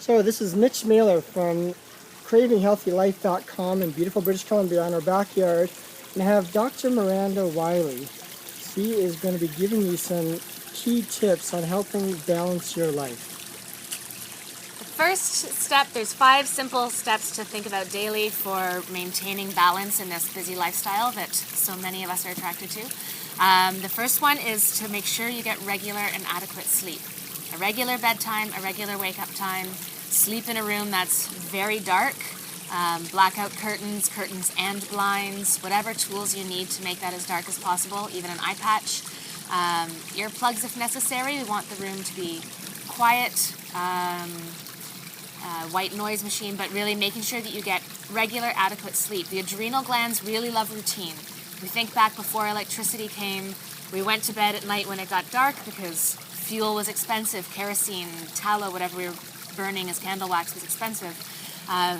So this is Mitch Mailer from CravingHealthyLife.com in beautiful British Columbia in our backyard. And I have Dr. Miranda Wiley. She is going to be giving you some key tips on helping balance your life. First step, there's 5 simple steps to think about daily for maintaining balance in this busy lifestyle that so many of us are attracted to. The first one is to make sure you get regular and adequate sleep. A regular bedtime, a regular wake-up time, sleep in a room that's very dark, blackout curtains, curtains and blinds, whatever tools you need to make that as dark as possible, even an eye patch. Earplugs if necessary. We want the room to be quiet, white noise machine, but really making sure that you get regular, adequate sleep. The adrenal glands really love routine. We think back before electricity came, we went to bed at night when it got dark because fuel was expensive, kerosene, tallow, whatever we were burning as candle wax was expensive.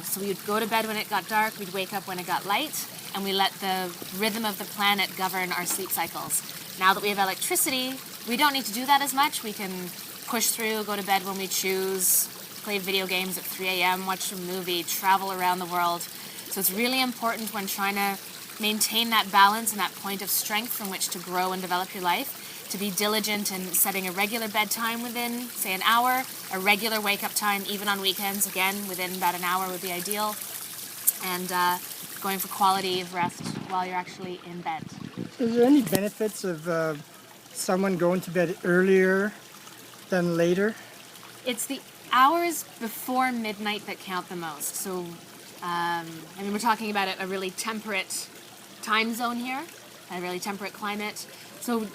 So we'd go to bed when it got dark, we'd wake up when it got light, and we let the rhythm of the planet govern our sleep cycles. Now that we have electricity, we don't need to do that as much. We can push through, go to bed when we choose, play video games at 3 a.m., watch a movie, travel around the world. So it's really important when trying to maintain that balance and that point of strength from which to grow and develop your life, to be diligent in setting a regular bedtime within, say, an hour, a regular wake-up time, even on weekends, again, within about an hour would be ideal, and going for quality of rest while you're actually in bed. Is there any benefits of someone going to bed earlier than later? It's the hours before midnight that count the most. So, we're talking about a really temperate time zone here, a really temperate climate. So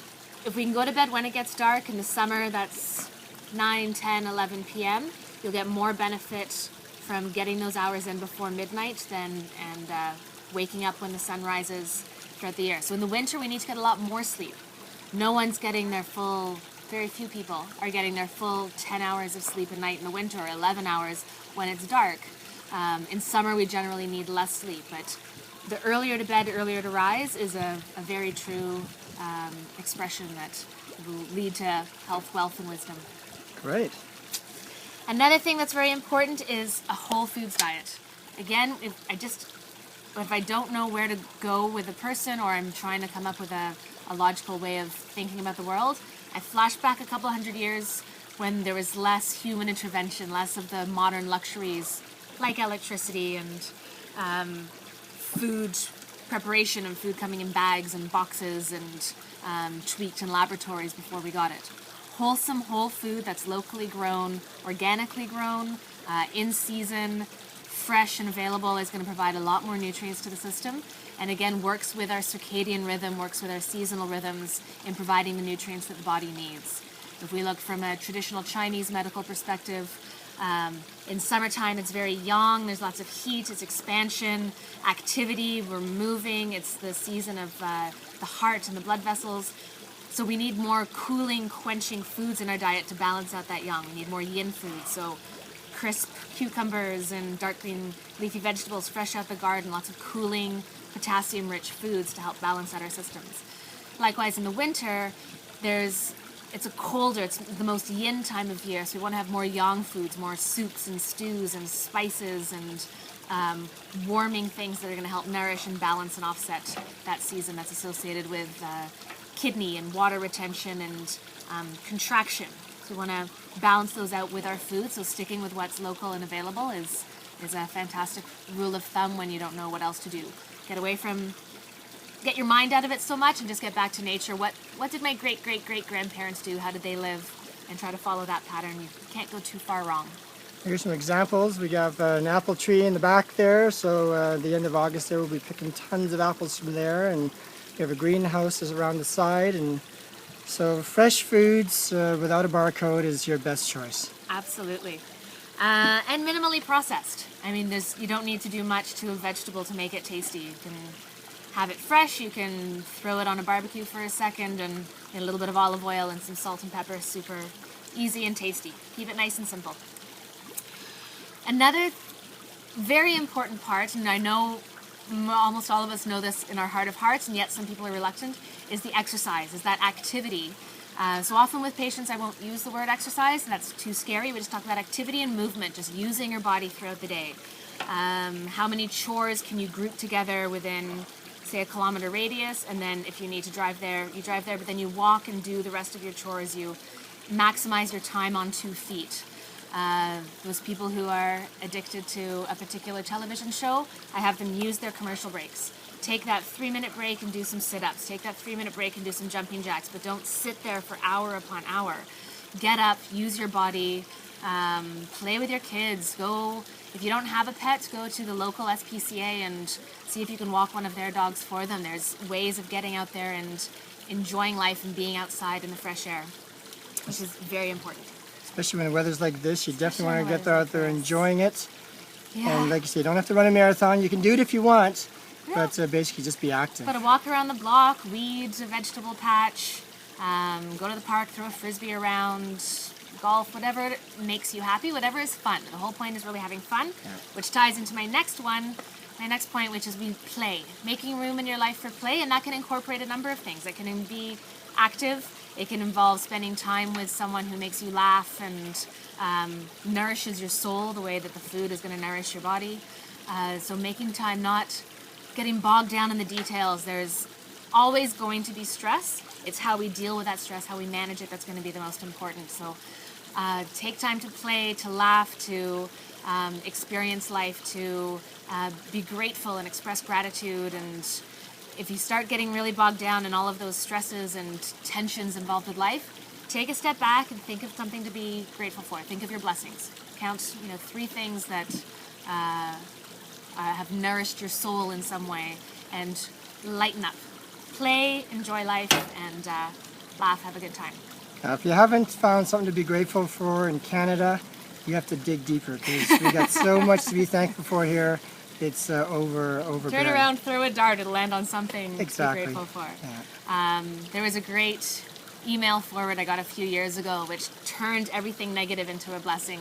if we can go to bed when it gets dark, in the summer that's 9, 10, 11 p.m., you'll get more benefit from getting those hours in before midnight and waking up when the sun rises throughout the year. So in the winter, we need to get a lot more sleep. No one's getting their full, very few people are getting their full 10 hours of sleep a night in the winter, or 11 hours when it's dark. In summer, we generally need less sleep, but the earlier to bed, earlier to rise is a very true expression that will lead to health, wealth, and wisdom. Great. Another thing that's very important is a whole foods diet. Again, if I don't know where to go with a person, or I'm trying to come up with a logical way of thinking about the world, I flash back a couple hundred years when there was less human intervention, less of the modern luxuries like electricity and food preparation and food coming in bags and boxes and tweaked in laboratories before we got it. Wholesome whole food that's locally grown, organically grown, in season, fresh and available is going to provide a lot more nutrients to the system, and again works with our circadian rhythm, works with our seasonal rhythms in providing the nutrients that the body needs. If we look from a traditional Chinese medical perspective, in summertime it's very yang, there's lots of heat, it's expansion, activity, we're moving, it's the season of the heart and the blood vessels. So we need more cooling, quenching foods in our diet to balance out that yang. We need more yin foods, so crisp cucumbers and dark green leafy vegetables fresh out the garden, lots of cooling, potassium-rich foods to help balance out our systems. Likewise, in the winter, it's the most yin time of year, so we want to have more yang foods, more soups and stews and spices and warming things that are going to help nourish and balance and offset that season that's associated with kidney and water retention and contraction. So we want to balance those out with our food, so sticking with what's local and available is a fantastic rule of thumb when you don't know what else to do. Get your mind out of it so much and just get back to nature. What did my great-great-great-grandparents do? How did they live? And try to follow that pattern. You can't go too far wrong. Here's some examples. We have an apple tree in the back there, so at the end of August there we'll be picking tons of apples from there, and we have a greenhouse around the side, and so fresh foods without a barcode is your best choice. Absolutely. And minimally processed. You don't need to do much to a vegetable to make it tasty. You can have it fresh, you can throw it on a barbecue for a second and a little bit of olive oil and some salt and pepper. Super easy and tasty. Keep it nice and simple. Another very important part, and I know almost all of us know this in our heart of hearts, and yet some people are reluctant, is the exercise, is that activity So often with patients, I won't use the word exercise. That's too scary. We just talk about activity and movement, just using your body throughout the day. How many chores can you group together within, say, a kilometer radius, and then if you need to drive there, you drive there, but then you walk and do the rest of your chores. You maximize your time on 2 feet. Those people who are addicted to a particular television show, I have them use their commercial breaks. Take that 3-minute break and do some sit-ups. Take that 3-minute break and do some jumping jacks, but don't sit there for hour upon hour. Get up, use your body, play with your kids. Go, if you don't have a pet, go to the local SPCA and see if you can walk one of their dogs for them. There's ways of getting out there and enjoying life and being outside in the fresh air, which is very important. Especially when the weather's like this, you definitely want to get weather's out like there this. enjoying it. Yeah. And like you say, you don't have to run a marathon. You can do it if you want, Yeah. but basically just be active. But a walk around the block, weed a vegetable patch, go to the park, throw a frisbee around, golf, whatever makes you happy, whatever is fun. The whole point is really having fun, which ties into my next point, which is we play. Making room in your life for play, and that can incorporate a number of things. It can be active. It can involve spending time with someone who makes you laugh and nourishes your soul the way that the food is going to nourish your body. So making time, not getting bogged down in the details. There's always going to be stress. It's how we deal with that stress, how we manage it, that's going to be the most important. So take time to play, to laugh, to experience life, to be grateful and express gratitude. And if you start getting really bogged down in all of those stresses and tensions involved with life, take a step back and think of something to be grateful for. Think of your blessings. Count, 3 things that have nourished your soul in some way, and lighten up. Play, enjoy life, and laugh, have a good time. If you haven't found something to be grateful for in Canada, you have to dig deeper, because we got so much to be thankful for here. It's overbearing. Turn around, throw a dart, it'll land on something Exactly. to be grateful for. Yeah. There was a great email forward I got a few years ago, which turned everything negative into a blessing.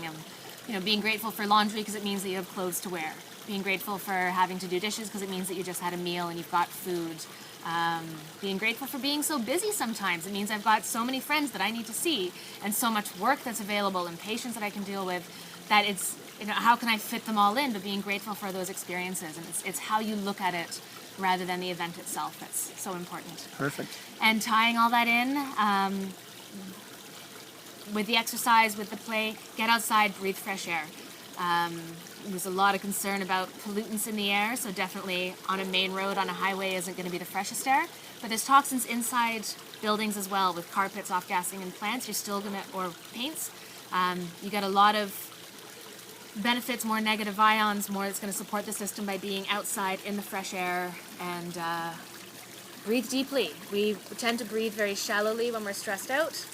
Being grateful for laundry because it means that you have clothes to wear. Being grateful for having to do dishes because it means that you just had a meal and you've got food. Being grateful for being so busy sometimes. It means I've got so many friends that I need to see and so much work that's available and patients that I can deal with that it's, how can I fit them all in? But being grateful for those experiences, and it's how you look at it rather than the event itself that's so important. Perfect. And tying all that in, with the exercise, with the play, get outside, breathe fresh air. There's a lot of concern about pollutants in the air, so definitely on a main road, on a highway isn't going to be the freshest air. But there's toxins inside buildings as well, with carpets, off-gassing, and plants. You're still going to, or paints. You get a lot of benefits, more negative ions, more that's going to support the system by being outside in the fresh air, and breathe deeply. We tend to breathe very shallowly when we're stressed out.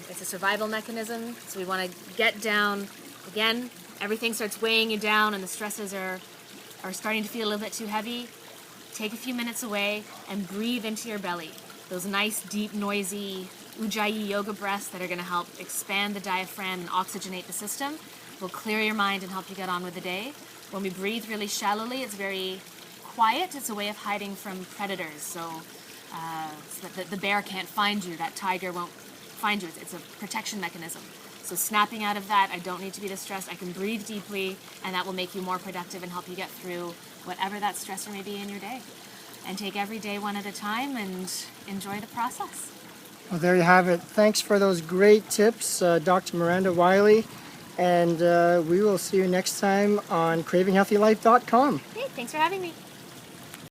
It's a survival mechanism, so we want to get down. Again, everything starts weighing you down and the stresses are starting to feel a little bit too heavy. Take a few minutes away and breathe into your belly. Those nice, deep, noisy Ujjayi yoga breaths that are going to help expand the diaphragm and oxygenate the system will clear your mind and help you get on with the day. When we breathe really shallowly, it's very quiet. It's a way of hiding from predators, so that the bear can't find you, that tiger won't find you. It's a protection mechanism. So snapping out of that, I don't need to be distressed. I can breathe deeply, and that will make you more productive and help you get through whatever that stressor may be in your day. And take every day one at a time and enjoy the process. Well, there you have it. Thanks for those great tips, Dr. Miranda Wiley. And we will see you next time on cravinghealthylife.com. Okay, thanks for having me.